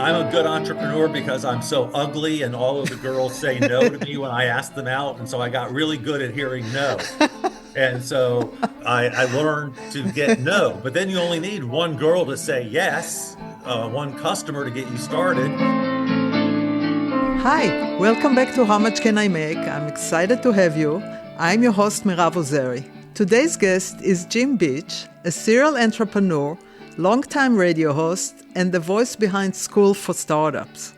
I'm a good entrepreneur because I'm so ugly and all of the girls say no to me when I ask them out. And so I got really good at hearing no. And so I learned to get no. But then you only need one girl to say yes, one customer to get you started. Hi, welcome back to How Much Can I Make? I'm excited to have you. I'm your host, Mira. Today's guest is Jim Beach, a serial entrepreneur, longtime radio host, and the voice behind School for Startups.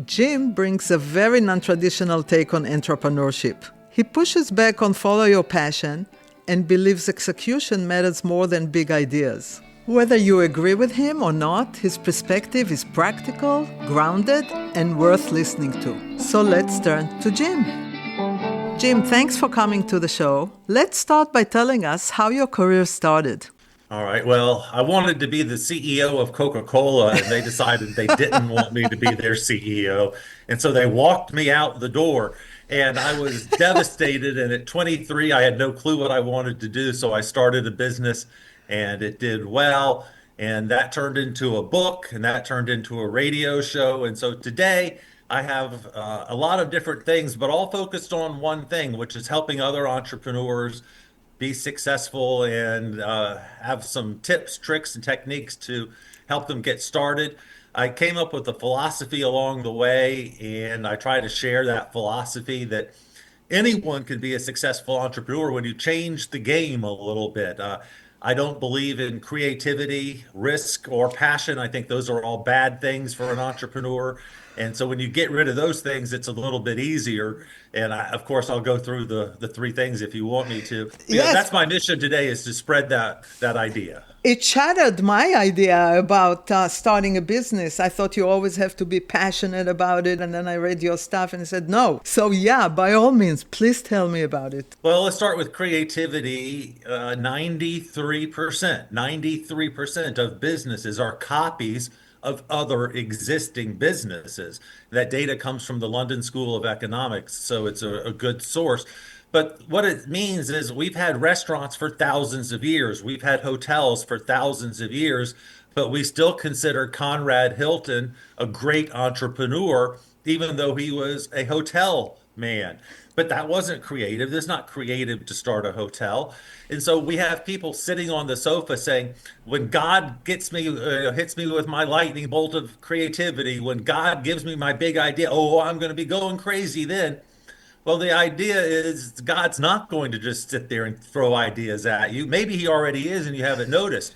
Jim brings a very non-traditional take on entrepreneurship. He pushes back on follow your passion and believes execution matters more than big ideas. Whether you agree with him or not, his perspective is practical, grounded, and worth listening to. So let's turn to Jim. Jim, thanks for coming to the show. Let's start by telling us how your career started. All right. Well, I wanted to be the CEO of Coca-Cola, and they decided they didn't want me to be their CEO. And so they walked me out the door, and I was devastated. And at 23, I had no clue what I wanted to do. So I started a business, and it did well. And that turned into a book, and that turned into a radio show. And so today, I have a lot of different things, but all focused on one thing, which is helping other entrepreneurs be successful and have some tips, tricks, and techniques to help them get started. I came up with a philosophy along the way, and I try to share that philosophy that anyone can be a successful entrepreneur when you change the game a little bit. I don't believe in creativity, risk, or passion. I think those are all bad things for an entrepreneur. And so when you get rid of those things, it's a little bit easier. And of course, I'll go through the three things if you want me to. Yes. That's my mission today, is to spread that idea. It shattered my idea about starting a business. I thought you always have to be passionate about it. And then I read your stuff and I said, no. So yeah, by all means, please tell me about it. Well, let's start with creativity. 93% of businesses are copies of other existing businesses. That data comes from the London School of Economics, so it's a good source. But what it means is we've had restaurants for thousands of years. We've had hotels for thousands of years, but we still consider Conrad Hilton a great entrepreneur, even though he was a hotel man. But that wasn't creative. It's not creative to start a hotel. And so we have people sitting on the sofa saying, when God gets me, hits me with my lightning bolt of creativity, when God gives me my big idea, oh, I'm going to be going crazy then. Well, the idea is God's not going to just sit there and throw ideas at you. Maybe he already is and you haven't noticed.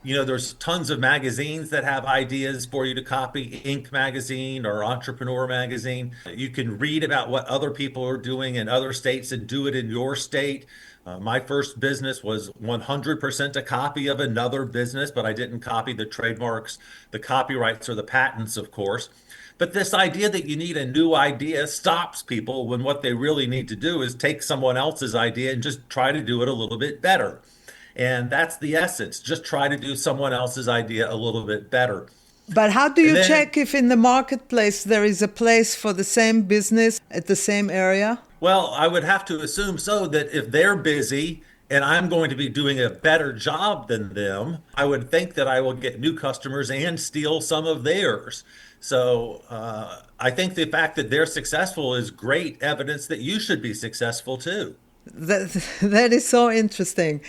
You know, there's tons of magazines that have ideas for you to copy, Inc. magazine or Entrepreneur magazine. You can read about what other people are doing in other states and do it in your state. My first business was 100% a copy of another business, but I didn't copy the trademarks, the copyrights, or the patents, of course. But this idea that you need a new idea stops people when what they really need to do is take someone else's idea and just try to do it a little bit better. And that's the essence. Just try to do someone else's idea a little bit better. But how do you check if in the marketplace there is a place for the same business at the same area? Well, I would have to assume so, that if they're busy and I'm going to be doing a better job than them, I would think that I will get new customers and steal some of theirs. So I think the fact that they're successful is great evidence that you should be successful too. That is so interesting.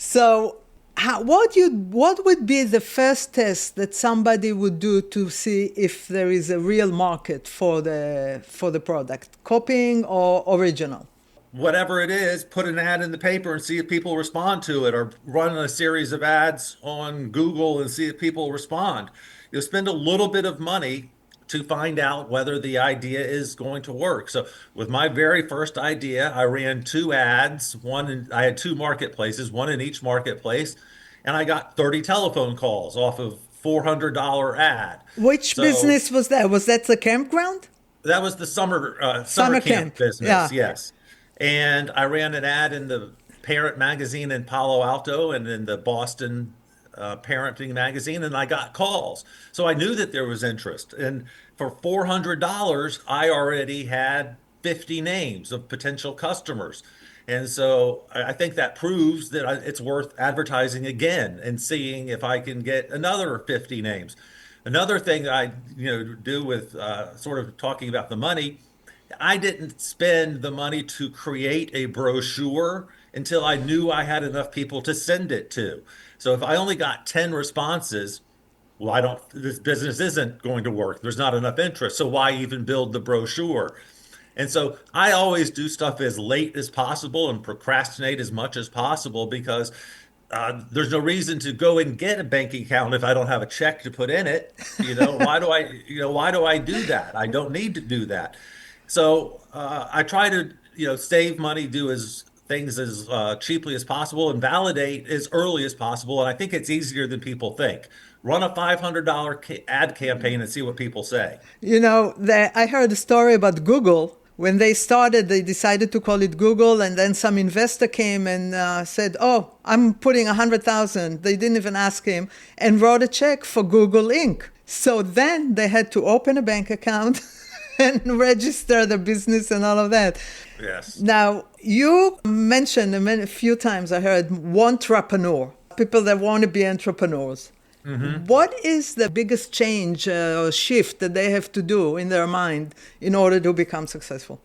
So what would be the first test that somebody would do to see if there is a real market for the product? Copying or original? Whatever it is, put an ad in the paper and see if people respond to it, or run a series of ads on Google and see if people respond. You'll spend a little bit of money to find out whether the idea is going to work. So with my very first idea, I ran two ads. I had two marketplaces, one in each marketplace, and I got 30 telephone calls off of $400 ad. Which business was that? Was that the campground? That was the summer camp business, yeah. Yes. And I ran an ad in the Parent magazine in Palo Alto and in the Boston parenting magazine, and I got calls. So I knew that there was interest. And for $400, I already had 50 names of potential customers. And so I think that proves that it's worth advertising again and seeing if I can get another 50 names. Another thing I, do with sort of talking about the money, I didn't spend the money to create a brochure until I knew I had enough people to send it to. So if I only got 10 responses, well, this business isn't going to work. There's not enough interest. So why even build the brochure? And so I always do stuff as late as possible and procrastinate as much as possible because there's no reason to go and get a bank account if I don't have a check to put in it. Why do I do that? I don't need to do that. So I try to, save money, do as things as cheaply as possible and validate as early as possible. And I think it's easier than people think. Run a $500 ad campaign and see what people say. I heard a story about Google. When they started, they decided to call it Google, and then some investor came and said, "Oh, I'm putting 100,000." They didn't even ask him, and wrote a check for Google Inc. So then they had to open a bank account and register the business and all of that. Yes. Now, you mentioned a few times, I heard, Wantrepreneur, people that want to be entrepreneurs. Mm-hmm. What is the biggest change or shift that they have to do in their mind in order to become successful?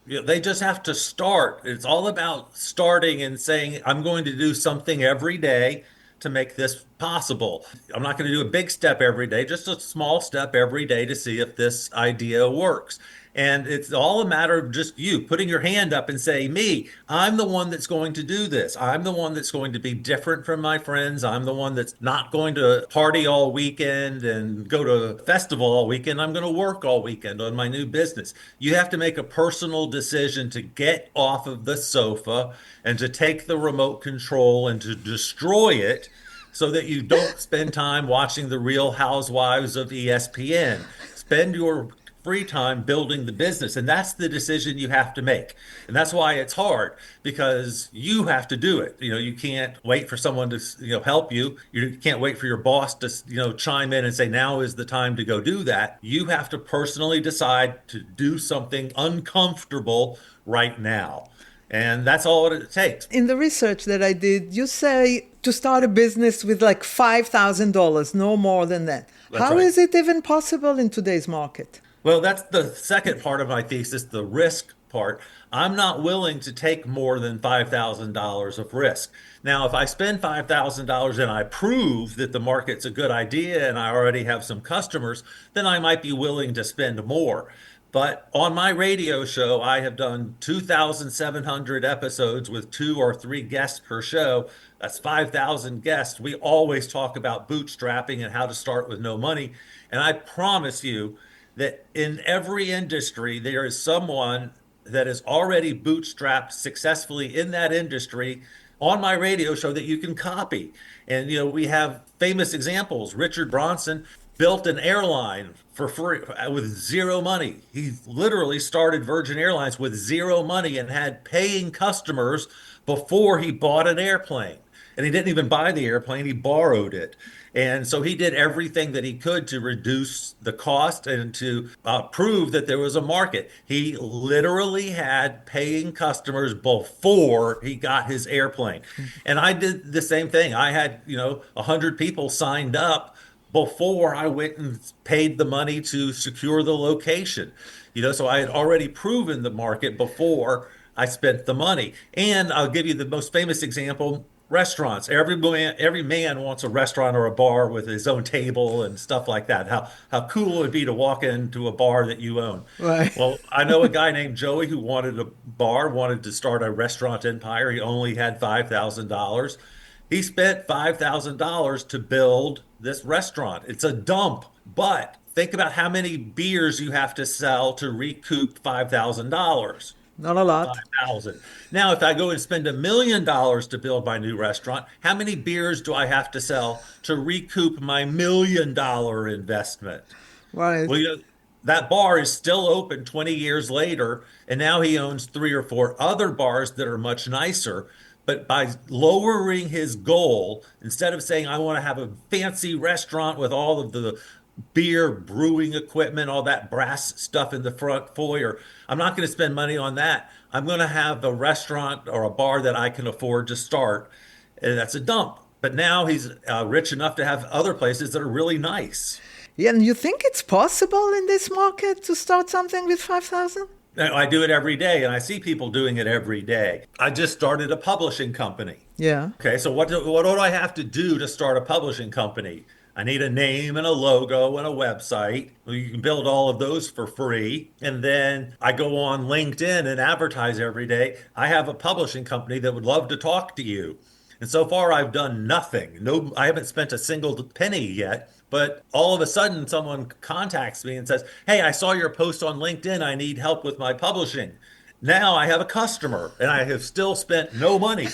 Yeah, they just have to start. It's all about starting and saying, I'm going to do something every day to make this possible. I'm not going to do a big step every day, just a small step every day to see if this idea works. And it's all a matter of just you putting your hand up and saying, me, I'm the one that's going to do this. I'm the one that's going to be different from my friends. I'm the one that's not going to party all weekend and go to a festival all weekend. I'm going to work all weekend on my new business. You have to make a personal decision to get off of the sofa and to take the remote control and to destroy it so that you don't spend time watching the Real Housewives of ESPN. Spend your free time building the business. And that's the decision you have to make. And that's why it's hard because you have to do it. You can't wait for someone to, help you. You can't wait for your boss to, chime in and say, now is the time to go do that. You have to personally decide to do something uncomfortable right now. And that's all it takes. In the research that I did, you say to start a business with like $5,000, no more than that. That's How right. is it even possible in today's market? Well, that's the second part of my thesis, the risk part. I'm not willing to take more than $5,000 of risk. Now, if I spend $5,000 and I prove that the market's a good idea and I already have some customers, then I might be willing to spend more. But on my radio show, I have done 2,700 episodes with 2 or 3 guests per show. That's 5,000 guests. We always talk about bootstrapping and how to start with no money. And I promise you, that in every industry, there is someone that is already bootstrapped successfully in that industry on my radio show that you can copy. And, we have famous examples. Richard Branson built an airline for free with zero money. He literally started Virgin Airlines with zero money and had paying customers before he bought an airplane. And he didn't even buy the airplane, he borrowed it. And so he did everything that he could to reduce the cost and to prove that there was a market. He literally had paying customers before he got his airplane. And I did the same thing. I had, 100 people signed up before I went and paid the money to secure the location. So I had already proven the market before I spent the money. And I'll give you the most famous example. Restaurants. Every man wants a restaurant or a bar with his own table and stuff like that. How cool it would be to walk into a bar that you own. Right. Well, I know a guy named Joey who wanted to start a restaurant empire. He only had $5,000. He spent $5,000 to build this restaurant. It's a dump, but think about how many beers you have to sell to recoup $5,000. Not a lot. 5,000. Now, if I go and spend $1 million to build my new restaurant, how many beers do I have to sell to recoup my $1 million investment? Right. Well, that bar is still open 20 years later, and now he owns 3 or 4 other bars that are much nicer. But by lowering his goal, instead of saying, I want to have a fancy restaurant with all of the beer brewing equipment, all that brass stuff in the front foyer, I'm not going to spend money on that. I'm going to have a restaurant or a bar that I can afford to start. And that's a dump. But now he's rich enough to have other places that are really nice. Yeah, and you think it's possible in this market to start something with 5,000? Now, I do it every day, and I see people doing it every day. I just started a publishing company. Yeah. Okay, so what do I have to do to start a publishing company? I need a name and a logo and a website. Well, you can build all of those for free. And then I go on LinkedIn and advertise every day. I have a publishing company that would love to talk to you. And so far, I've done nothing. No, I haven't spent a single penny yet. But all of a sudden, someone contacts me and says, "Hey, I saw your post on LinkedIn. I need help with my publishing." Now I have a customer and I have still spent no money.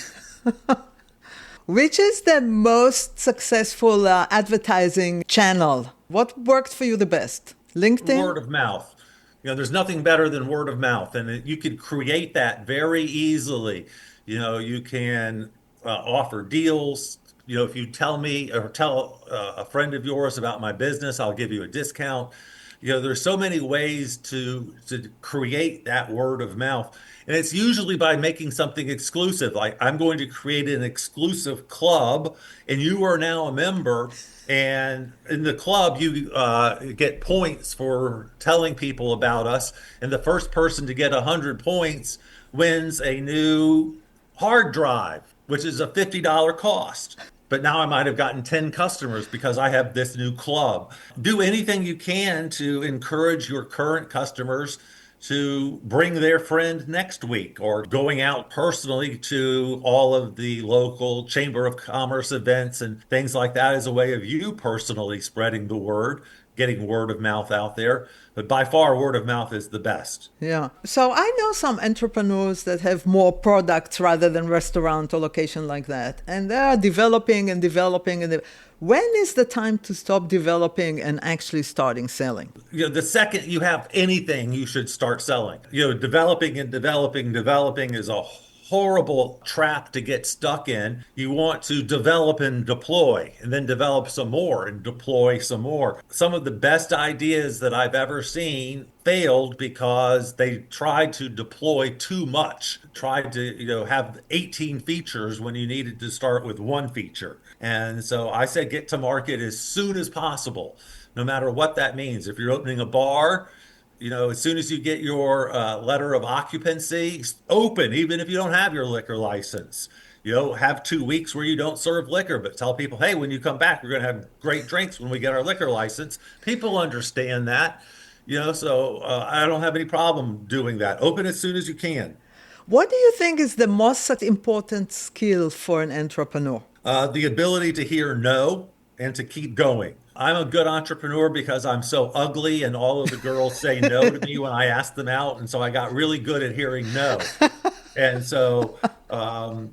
Which is the most successful advertising channel? What worked for you the best? LinkedIn? Word of mouth. There's nothing better than word of mouth, and you can create that very easily. You can offer deals. If you tell me or tell a friend of yours about my business, I'll give you a discount. There's so many ways to create that word of mouth. And it's usually by making something exclusive. Like I'm going to create an exclusive club, and you are now a member. And in the club, you get points for telling people about us. And the first person to get 100 points wins a new hard drive, which is a $50 cost. But now I might have gotten 10 customers because I have this new club. Do anything you can to encourage your current customers to bring their friend next week, or going out personally to all of the local Chamber of Commerce events and things like that as a way of you personally spreading the word, getting word of mouth out there. But by far, word of mouth is the best. Yeah. So I know some entrepreneurs that have more products rather than restaurant or location like that. And they are developing and developing. When is the time to stop developing and actually starting selling? The second you have anything, you should start selling. Developing and developing is a horrible trap to get stuck in. You want to develop and deploy, and then develop some more and deploy some more. Some of the best ideas that I've ever seen failed because they tried to deploy too much, tried to, have 18 features when you needed to start with one feature. And so I said, get to market as soon as possible, no matter what that means. If you're opening a bar, as soon as you get your letter of occupancy, open, even if you don't have your liquor license. Have 2 weeks where you don't serve liquor, but tell people, hey, when you come back, we're going to have great drinks when we get our liquor license. People understand that, so I don't have any problem doing that. Open as soon as you can. What do you think is the most important skill for an entrepreneur? The ability to hear no and to keep going. I'm a good entrepreneur because I'm so ugly and all of the girls say no to me when I ask them out. And so I got really good at hearing no. And so, I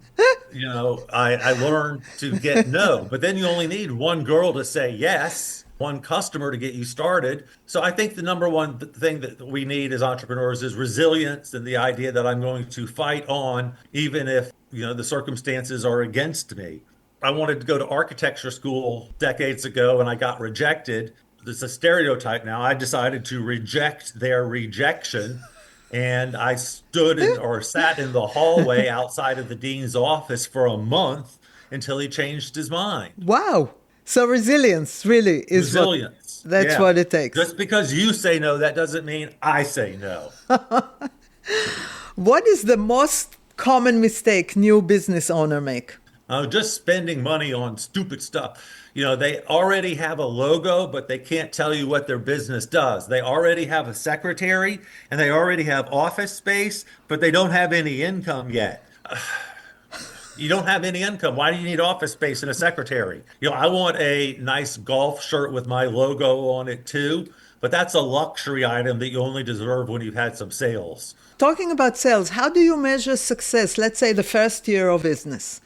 learned to get no. But then you only need one girl to say yes, one customer to get you started. So I think the number one thing that we need as entrepreneurs is resilience, and the idea that I'm going to fight on even if, the circumstances are against me. I wanted to go to architecture school decades ago and I got rejected. It's a stereotype now. I decided to reject their rejection. And I sat in the hallway outside of the dean's office for a month until he changed his mind. Wow. So resilience really is resilience. That's what it takes. Just because you say no, that doesn't mean I say no. What is the most common mistake new business owner make? Just spending money on stupid stuff. They already have a logo, but they can't tell you what their business does. They already have a secretary and they already have office space, but they don't have any income yet. You don't have any income. Why do you need office space and a secretary? I want a nice golf shirt with my logo on it too, but that's a luxury item that you only deserve when you've had some sales. Talking about sales, how do you measure success? Let's say the first year of business.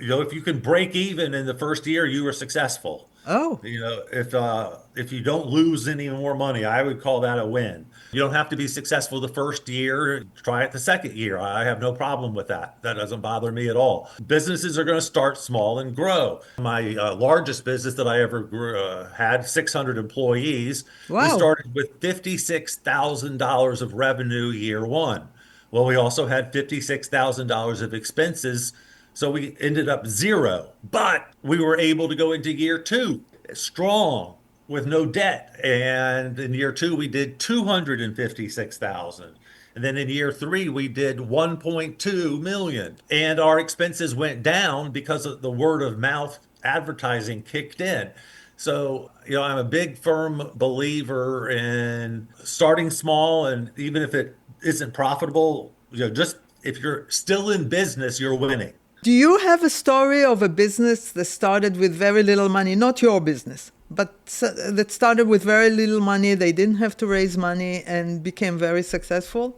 If you can break even in the first year, you were successful. Oh. If you don't lose any more money, I would call that a win. You don't have to be successful the first year. Try it the second year. I have no problem with that. That doesn't bother me at all. Businesses are going to start small and grow. My largest business that I ever had, 600 employees. Wow. We started with $56,000 of revenue year one. Well, we also had $56,000 of expenses. So we ended up zero, but we were able to go into year two strong. with no debt. And in year two, we did 256,000. And then in year three, we did 1.2 million. And our expenses went down because of the word of mouth advertising kicked in. So, I'm a big firm believer in starting small, and even if it isn't profitable, just if you're still in business, you're winning. Do you have a story of a business that started with very little money? Not your business, but that started with very little money. They didn't have to raise money and became very successful?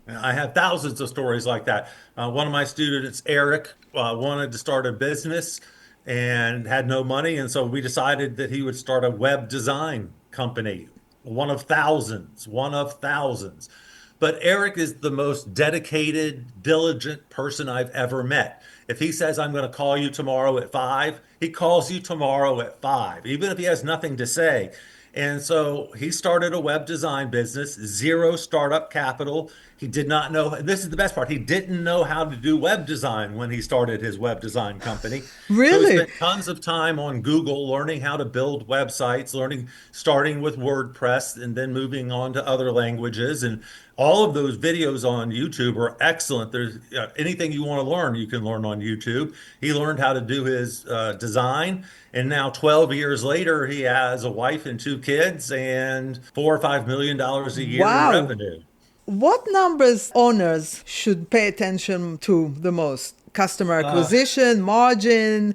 I have thousands of stories like that. One of my students, Eric, wanted to start a business and had no money. And so we decided that he would start a web design company, one of thousands, one of thousands. But Eric is the most dedicated, diligent person I've ever met. If he says, I'm going to call you tomorrow at 5, he calls you tomorrow at 5, even if he has nothing to say. And so he started a web design business, zero startup capital. He did not know, this is the best part, he didn't know how to do web design when he started his web design company. So he Really? spent tons of time on Google learning how to build websites, starting with WordPress and then moving on to other languages. And all of those videos on YouTube are excellent. There's anything you want to learn, you can learn on YouTube. He learned how to do his design, and now 12 years later, he has a wife and two kids and $4 or $5 million a year in Wow. revenue. What numbers owners should pay attention to the most? Customer Uh, acquisition, margin.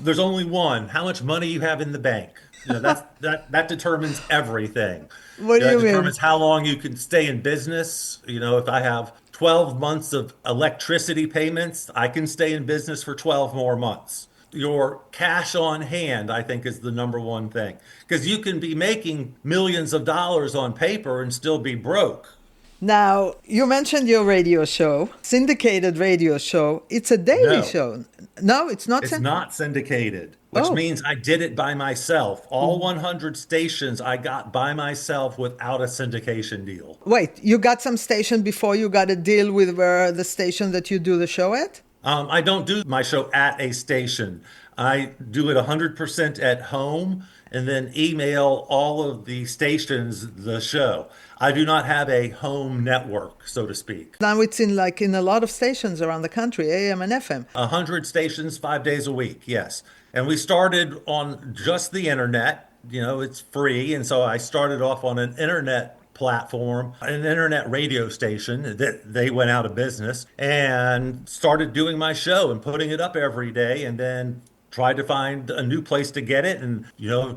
there's only one. How much money you have in the bank. That determines everything. What do That you mean? determines how long you can stay in business. If I have 12 months of electricity payments, I can stay in business for 12 more months. Your cash on hand, I think, is the number one thing. Because you can be making millions of dollars on paper and still be broke. Now, you mentioned your radio show, syndicated radio show. It's a daily No. show. No, it's not. It's not syndicated, which Oh, means I did it by myself. All 100 stations I got by myself without a syndication deal. wait, you got some station before you got a deal with the station that you do the show at? I don't do my show at a station. I do it 100% at home and then email all of the stations the show. I do not have a home network, so to speak. Now it's in a lot of stations around the country, AM and FM. 100 stations, 5 days a week, yes. And we started on just the internet. It's free. And so I started off on an internet platform, an internet radio station that they went out of business, and started doing my show and putting it up every day. And then tried to find a new place to get it, and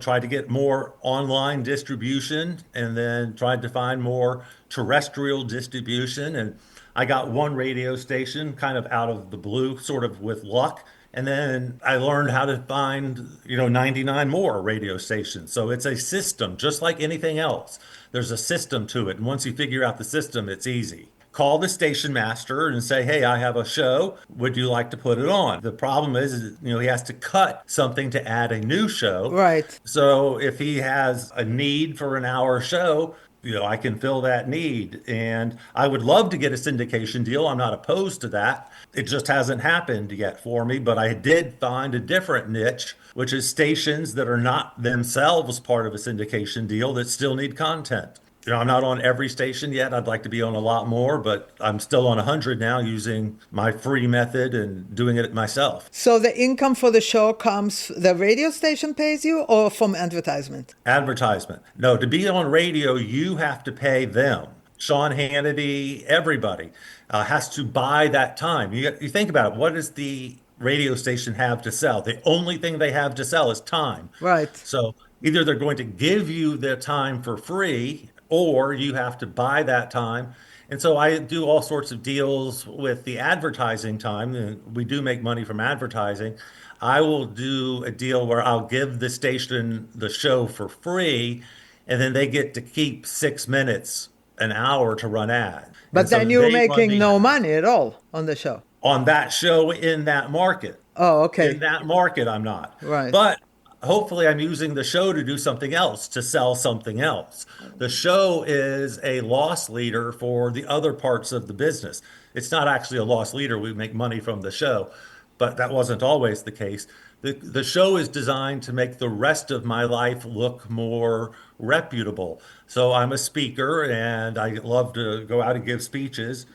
tried to get more online distribution, and then tried to find more terrestrial distribution. And I got one radio station kind of out of the blue, sort of with luck. And then I learned how to find, 99 more radio stations. So it's a system, just like anything else. There's a system to it. And once you figure out the system, it's easy. Call the station master and say, hey, I have a show. Would you like to put it on? The problem is, he has to cut something to add a new show. Right. So if he has a need for an hour show, I can fill that need. And I would love to get a syndication deal. I'm not opposed to that. It just hasn't happened yet for me. But I did find a different niche, which is stations that are not themselves part of a syndication deal that still need content. I'm not on every station yet. I'd like to be on a lot more, but I'm still on 100 now using my free method and doing it myself. So the income for the show comes, the radio station pays you or from advertisement? Advertisement. No, to be on radio, you have to pay them. Sean Hannity, everybody has to buy that time. You think about it. What does the radio station have to sell? The only thing they have to sell is time. Right. So either they're going to give you their time for free, or you have to buy that time. And so I do all sorts of deals with the advertising time. And we do make money from advertising. I will do a deal where I'll give the station the show for free, and then they get to keep 6 minutes, an hour to run ad. And But so then you're they run making the no ad money at all on the show. on that show in that market. Oh, In okay. that market, I'm not. Right. But hopefully, I'm using the show to do something else, to sell something else. The show is a loss leader for the other parts of the business. It's not actually a loss leader. We make money from the show, but that wasn't always the case. The show is designed to make the rest of my life look more reputable. So I'm a speaker and I love to go out and give speeches.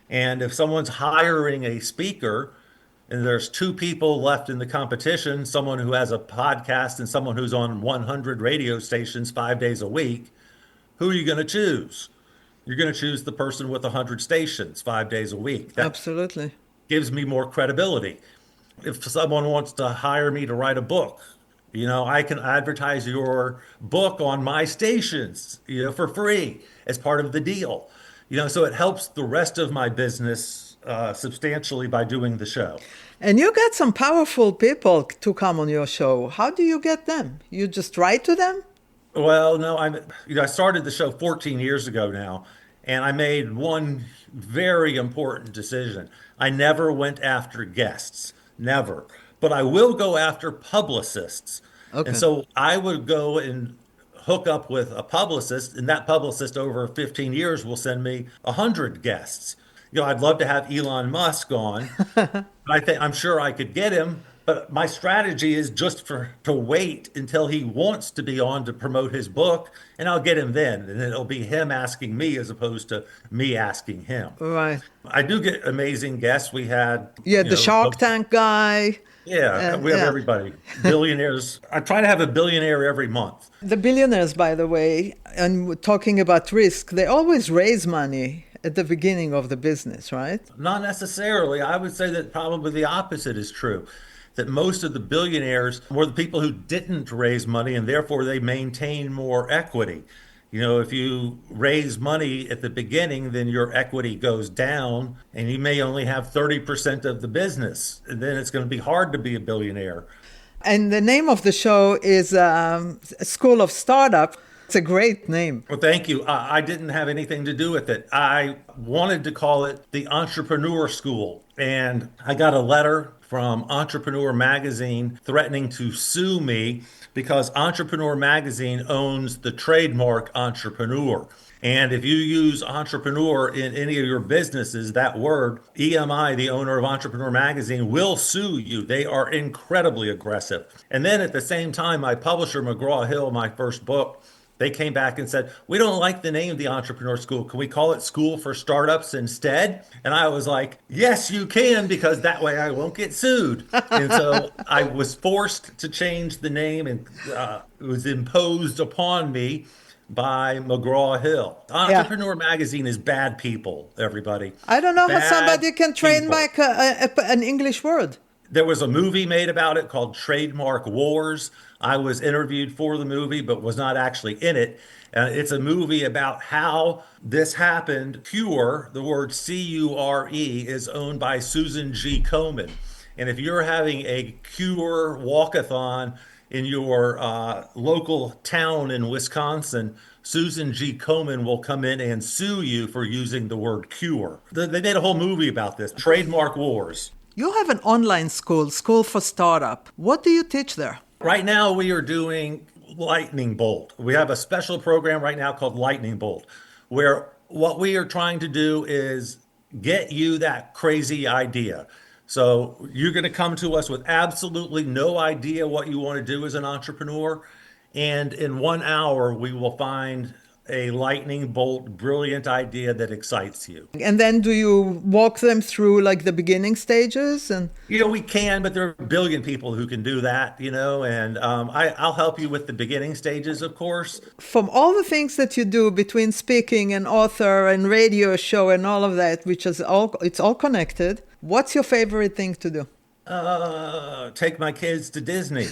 And if someone's hiring a speaker and there's two people left in the competition, someone who has a podcast and someone who's on 100 radio stations 5 days a week, who are you going to choose? You're going to choose the person with 100 stations 5 days a week. That Absolutely. gives me more credibility. If someone wants to hire me to write a book, I can advertise your book on my stations, for free as part of the deal. So it helps the rest of my business substantially by doing the show. And you get some powerful people to come on your show. How do you get them? You just write to them? Well, no, I started the show 14 years ago now, and I made one very important decision. I never went after guests, never, but I will go after publicists. And Okay. so I would go and hook up with a publicist, and that publicist over 15 years will send me 100 guests. I'd love to have Elon Musk on. I'm sure I could get him, but my strategy is just to wait until he wants to be on to promote his book, and I'll get him then. And it'll be him asking me as opposed to me asking him. Right. I do get amazing guests. We had, Yeah, the Shark Tank guy. yeah, we have Yeah. everybody. Billionaires. I try to have a billionaire every month. The billionaires, by the way, and we're talking about risk, they always raise money at the beginning of the business, right? Not necessarily. I would say that probably the opposite is true. That most of the billionaires were the people who didn't raise money and therefore they maintain more equity. If you raise money at the beginning, then your equity goes down and you may only have 30% of the business. And then it's going to be hard to be a billionaire. And the name of the show is School of Startup. It's a great name. Well, thank you. I didn't have anything to do with it. I wanted to call it the Entrepreneur School. And I got a letter from Entrepreneur magazine threatening to sue me because Entrepreneur magazine owns the trademark Entrepreneur. And if you use entrepreneur in any of your businesses, that word, EMI, the owner of Entrepreneur magazine, will sue you. They are incredibly aggressive. And then at the same time, my publisher, McGraw-Hill, my first book, they came back and said, we don't like the name of the Entrepreneur School. Can we call it School for Startups instead? And I was like, yes, you can, because that way I won't get sued. And so I was forced to change the name, and it was imposed upon me by McGraw-Hill. Entrepreneur magazine is bad people, everybody. I don't know how Bad somebody can people. trademark an English word. There was a movie made about it called Trademark Wars. I was interviewed for the movie, but was not actually in it. It's a movie about how this happened. Cure, the word C-U-R-E, is owned by Susan G. Komen. And if you're having a Cure walkathon in your local town in Wisconsin, Susan G. Komen will come in and sue you for using the word cure. They made a whole movie about this, Trademark Wars. You have an online school, School for Startup. What do you teach there? Right now, we are doing Lightning Bolt. We have a special program right now called Lightning Bolt, where what we are trying to do is get you that crazy idea. So you're going to come to us with absolutely no idea what you want to do as an entrepreneur. And in 1 hour, we will find a lightning bolt, brilliant idea that excites you. And then do you walk them through like the beginning stages? And We can, but there are a billion people who can do that, and I'll help you with the beginning stages, of course. from all the things that you do between speaking and author and radio show and all of that, which is it's all connected, what's your favorite thing to do? Take my kids to Disney.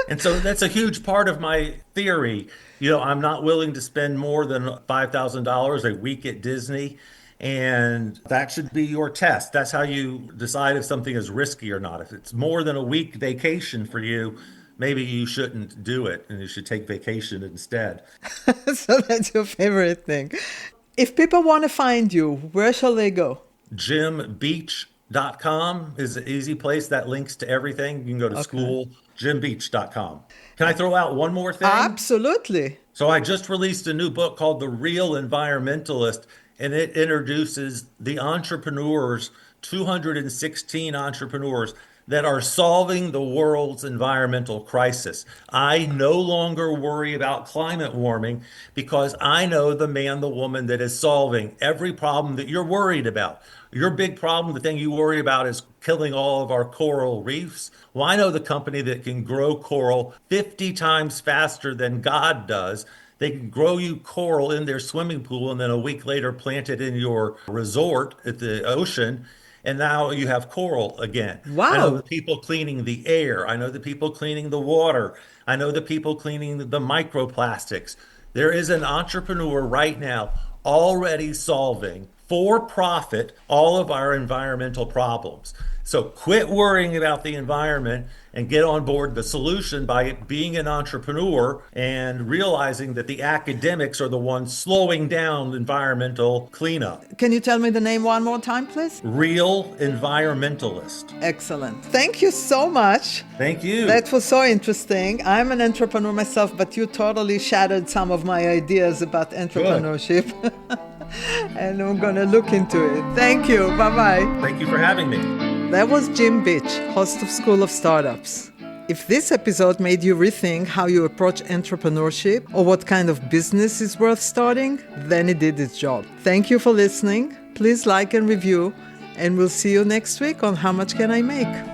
And so that's a huge part of my theory. I'm not willing to spend more than $5,000 a week at Disney. And that should be your test. That's how you decide if something is risky or not. If it's more than a week vacation for you, maybe you shouldn't do it and you should take vacation instead. So that's your favorite thing. If people want to find you, where shall they go? JimBeach.com is an easy place that links to everything. You can go to school, JimBeach.com. Can I throw out one more thing? Absolutely. So I just released a new book called The Real Environmentalist, and it introduces the entrepreneurs 216 entrepreneurs that are solving the world's environmental crisis. I no longer worry about climate warming because I know the man, the woman that is solving every problem that you're worried about. Your big problem, the thing you worry about is killing all of our coral reefs. Well, I know the company that can grow coral 50 times faster than God does. They can grow you coral in their swimming pool and then a week later plant it in your resort at the ocean. And now you have coral again. I know the Wow. people cleaning the air. I know the people cleaning the water. I know the people cleaning the microplastics. There is an entrepreneur right now already solving for profit all of our environmental problems. So quit worrying about the environment and get on board the solution by being an entrepreneur and realizing that the academics are the ones slowing down environmental cleanup. Can you tell me the name one more time, please? Real environmentalist. Excellent. Thank you so much. Thank you. That was so interesting. I'm an entrepreneur myself, but you totally shattered some of my ideas about entrepreneurship. And I'm going to look into it. Thank you. Bye-bye. Thank you for having me. That was Jim Beach, host of School of Startups. If this episode made you rethink how you approach entrepreneurship or what kind of business is worth starting, then it did its job. Thank you for listening. Please like and review, and we'll see you next week on How Much Can I Make?